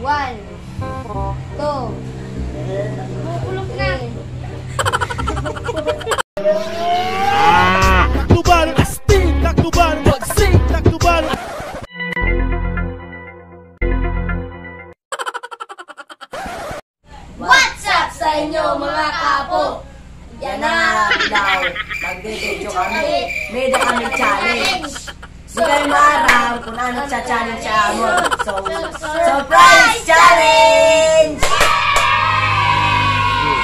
1, 2, Kulog na. Takluban, astig, takluban, bagsig, takluban. What's up sa inyo mga kapo? Yan na daw, magbibidyo kami, may na kami challenge. Di kayo maaraw kung ano cha-challenge sa amon. So, surprise challenge!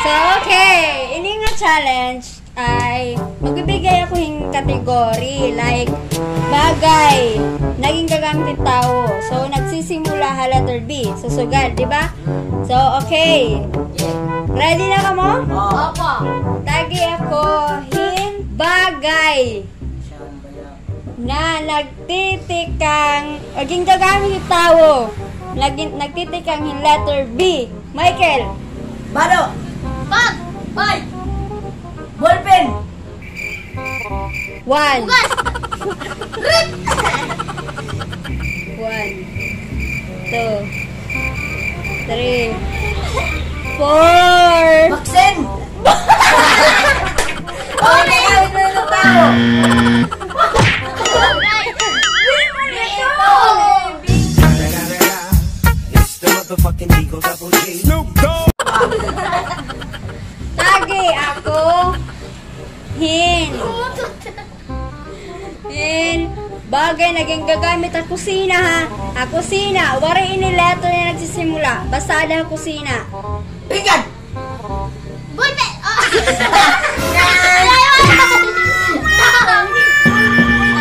So, okay. Ini nga challenge ay magbibigay ako yung kategory like bagay naging gagamit ng tao. So, nagsisimula ha letter B. Susugal, di ba? So, okay. Ready na ka mo? Opo. Tagi ako bagay na nagtitikang naging gagamit ng tao. Nagtitikang yung letter B. Michael. Bado. Bag. Bye. Ballpen. 1. 1, 2, 3, 4. Baksen. Oh, nagamit mo yung tao. It's the motherfucking Eagle Double G. Snoop Dogg. Tagi ako hin bagay naging gagamit ang kusina ha. Ang kusina, wari ini letter na nagsisimula. Basta ada kusina. Bigan. Bulpe!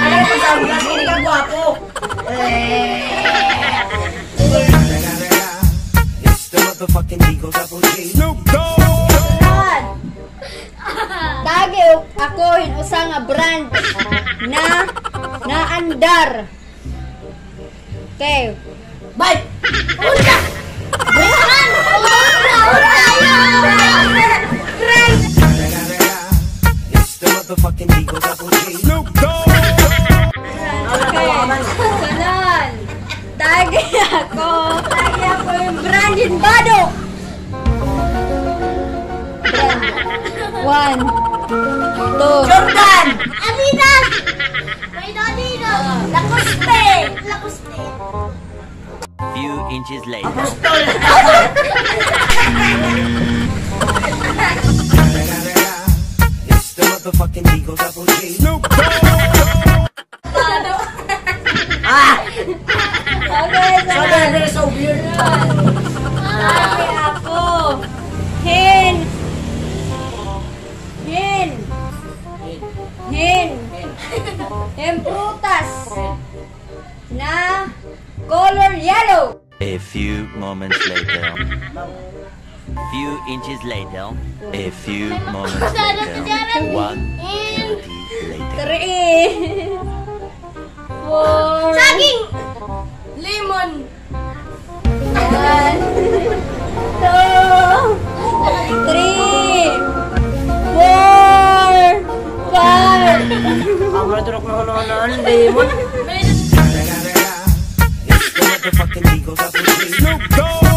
Ano pa sabi kasi hindi ka gwapo. It's the motherfucking Eagle Double G. Snoop Dogg. Tagi ako hinusa nga brand na andar. Okay. Bye. Una! It's the motherfucking Eagle Double G. Snoop Dogg. Okay. Sunod. Tagi ako yung brand in Bado. Brand. 1, 2. Jordan. Adidas! May Adidas! Lacoste! Lacoste! Few inches later. Apostol. It's the motherfucking Eagle Double G. Snoop Dogg. Okay, Sorry, so weird. Tagi ako. Hin prutas na color yellow. A few moments later. Few inches later. A few moments later. 1:30 later. 3, 4. Saging. Lemon. 1, 2, 3, 4, 5. Ang madurok na ano, lemon. It's the motherfucking Eagle Double G. Snoop Dogg.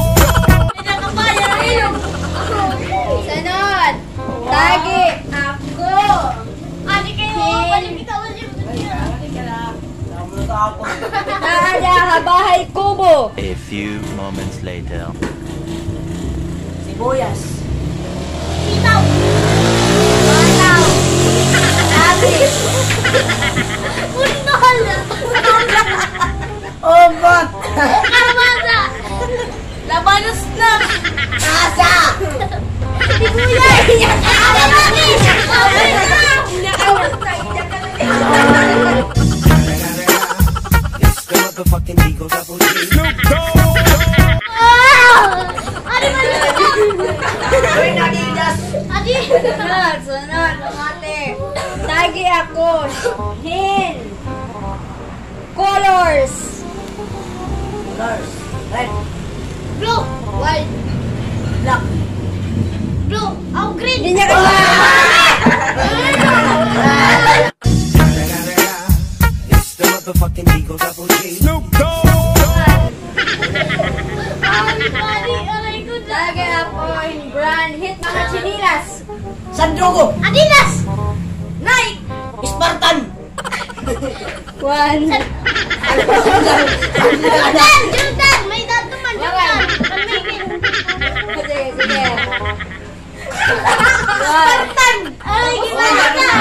Sunod. Tagi ako. Taada habahay kubo. A few moments later. Sibuyas. Sitaw. Balaw. Abis. Undol. Obat. Armada. Labanos na. Asa. Sibuyas. Alamanis. It's the motherfucking Eagle Double G. Snoop Dogg. Uy, Adidas. Sunod, ate. Tagi ako. Hin. Colors. Colors. Red. Blue. White. Black. Blue. Oh, green. Hindi niya ka. It's the motherfucking Eagle Double G. Snoop Dogg. Sandugo. Adidas! Nike. Spartan. 1. Jordan! Jordan! May dato man, Jordan! Sige, sige. Spartan! Ay, ginagawa!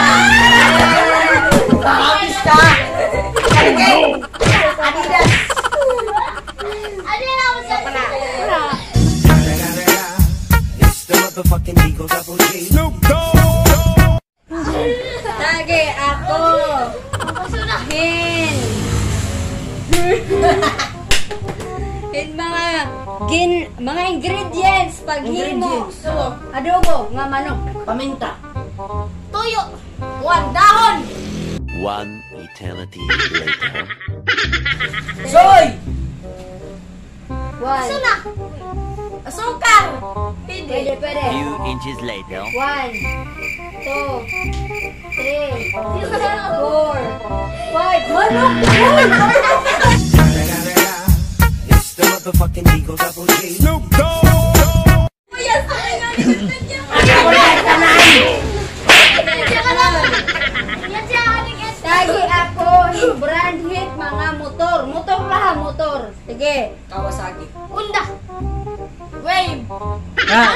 Bakis ka. Adidas. Ano na ako sa It's the motherfucking Eagle Double G. Snoop Tage, ako. Basura! Hin. Hin mga ingredients pag hin mo. Ingredients. Adobo, nga manok. Paminta. Tuyo! One dahon! One eternity later. Soy. 1. Basura! Asukal. Pwede, pwede. Few inches later. 1, 2, 3, 4, 5. Manok! It's the motherfucking Eagle Double G. Snoop Tsaka lang! Yan siya, aling S. Tage ako, brand hit mga motor. Motor lah, motor. Sige. Kawasaki. Honda! Wave!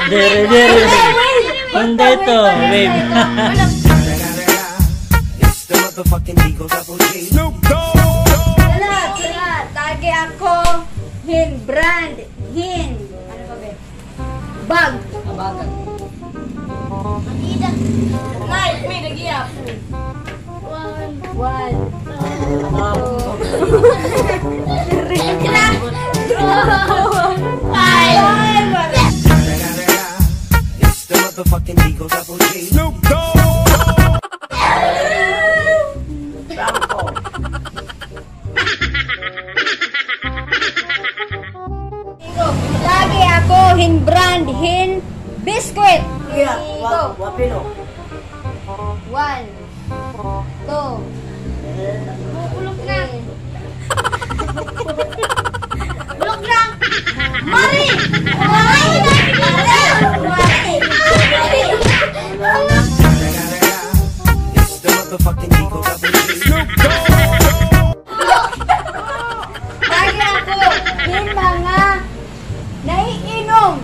Diri. Honda ito, wave. It's the motherfucking Eagle Double G. Snoop Salat. Tage ako, brand, ano ba ba? Bag. Abagan. Adidas! Nike. May nagiyap. 1, 2, 3, 4, 5. It's the motherfucking Eagle Double G. Snoop Bangko. Lagi ako brand biscuit. Yeah. Go. Wapilo. 1, 2, Bulok na! Bulok na! Mari! Mari! It's the motherfucking Eagle Double G. Snoop lagi ako mga naiinom.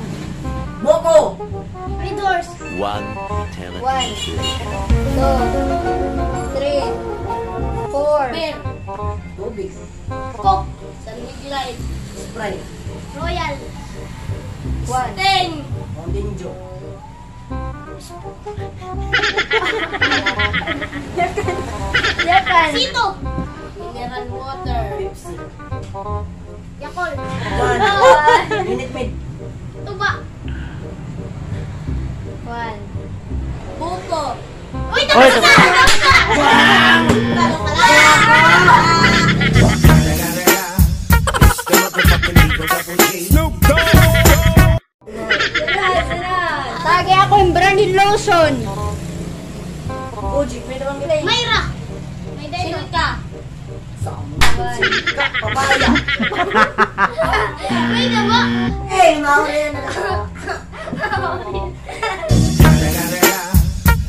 Boko. Indoors! One eternity 1, later. 2, 3, 4. Beer! Tubig. Coke! Sunlig Light! Sprite. Royal! 1. Ten! Mountain Dew. Japan. Sito! Mineral water! Pepsi. Yakol! Minute Maid. Tuba! 1. Buko! Uy! Uy, Tapos na! Tapos na! Talo ka lang! It's the motherfucking Eagle Double G. Snoop Tage ako brand lotion. Uji. May naman gilay. Mayra! May dahil ka! Papaya. May dama! Eh, mauna yan na.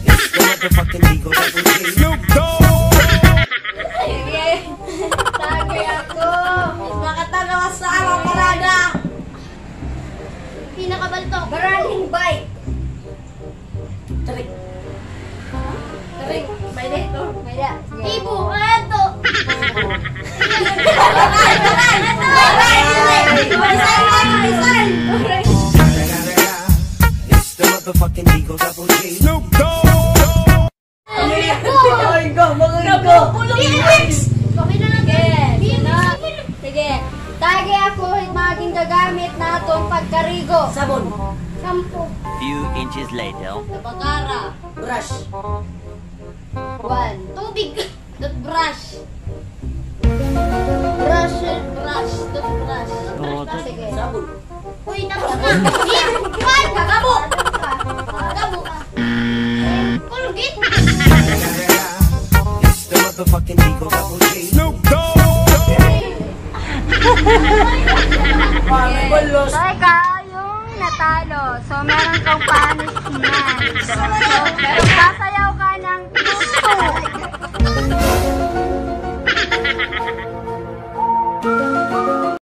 It's the motherfucking Eagle Double G. Snoop Sige. Tage ako. Makatanawa sa amang parada. Pinakabalto! Brand bike. Tarik. Tarik. May dito. May da. Ibu! Eto! It's the motherfucking Eagle Double G. Snoop Ay, go. Magaling ko. Phoenix! Kami na lang! Sige. Tage ako maging gagamit na itong pagkarigo. Sabon. Sampo! Few inches later. Tabagara! Brush. 1. Tubig! Toothbrush! Brush. Brush! Toothbrush! Sige. Sabon. Uy, tapos na! Yan! Kakabo! Kakabo! Colgate! It's the motherfucking Eagle Double G. Snoop Bolos. Teka, yung natalo. So, meron kang punishment. So, meron